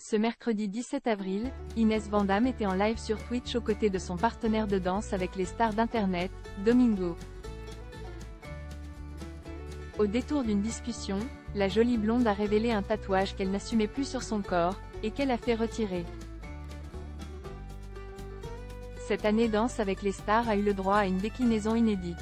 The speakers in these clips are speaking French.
Ce mercredi 17 avril, Inès Van Damme était en live sur Twitch aux côtés de son partenaire de danse avec les stars d'internet, Domingo. Au détour d'une discussion, la jolie blonde a révélé un tatouage qu'elle n'assumait plus sur son corps, et qu'elle a fait retirer. Cette année Danse avec les stars a eu le droit à une déclinaison inédite.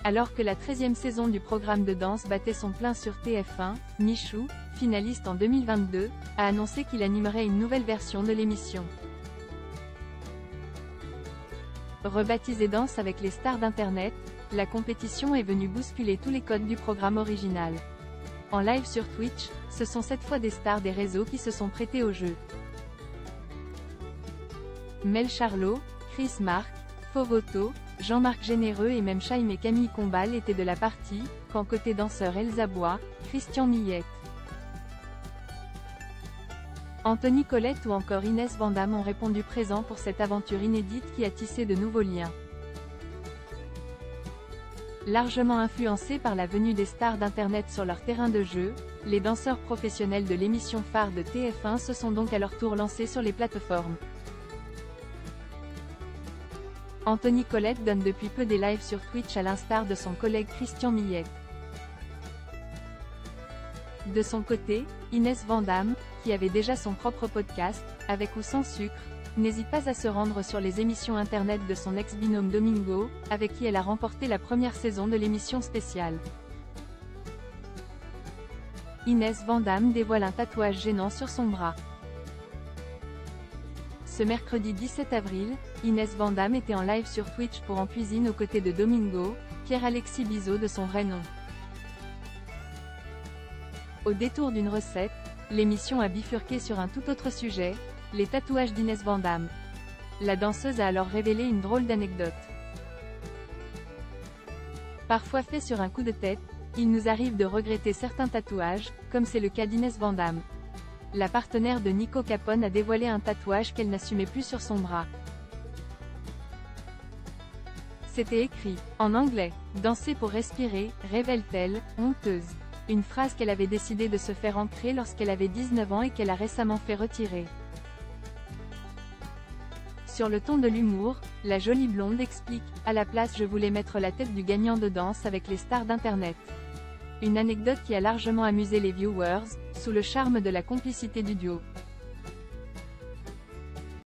Alors que la 13e saison du programme de danse battait son plein sur TF1, Michou, finaliste en 2022, a annoncé qu'il animerait une nouvelle version de l'émission. Rebaptisée Danse avec les stars d'internet, la compétition est venue bousculer tous les codes du programme original. En live sur Twitch, ce sont cette fois des stars des réseaux qui se sont prêtés au jeu. Mel Charlot, Chris Marc, Fovoto, Jean-Marc Généreux et même Chaim et Camille Combal étaient de la partie, quand côté danseur Elsa Bois, Christian Millette, Anthony Colette ou encore Inès Van Damme ont répondu présent pour cette aventure inédite qui a tissé de nouveaux liens. Largement influencés par la venue des stars d'internet sur leur terrain de jeu, les danseurs professionnels de l'émission phare de TF1 se sont donc à leur tour lancés sur les plateformes. Anthony Colette donne depuis peu des lives sur Twitch à l'instar de son collègue Christian Millette. De son côté, Inès Van Damme, qui avait déjà son propre podcast, avec ou sans sucre, n'hésite pas à se rendre sur les émissions internet de son ex-binôme Domingo, avec qui elle a remporté la première saison de l'émission spéciale. Inès Van Damme dévoile un tatouage gênant sur son bras. Ce mercredi 17 avril, Inès Van Damme était en live sur Twitch pour En Cuisine aux côtés de Domingo, Pierre-Alexis Bizot de son vrai nom. Au détour d'une recette, l'émission a bifurqué sur un tout autre sujet, les tatouages d'Inès Van Damme. La danseuse a alors révélé une drôle d'anecdote. Parfois fait sur un coup de tête, il nous arrive de regretter certains tatouages, comme c'est le cas d'Inès Van Damme. La partenaire de Nico Capone a dévoilé un tatouage qu'elle n'assumait plus sur son bras. C'était écrit, en anglais, « Danser pour respirer », révèle-t-elle, honteuse. Une phrase qu'elle avait décidé de se faire ancrer lorsqu'elle avait 19 ans et qu'elle a récemment fait retirer. Sur le ton de l'humour, la jolie blonde explique, « À la place je voulais mettre la tête du gagnant de Danse avec les stars d'internet ». Une anecdote qui a largement amusé les viewers, sous le charme de la complicité du duo.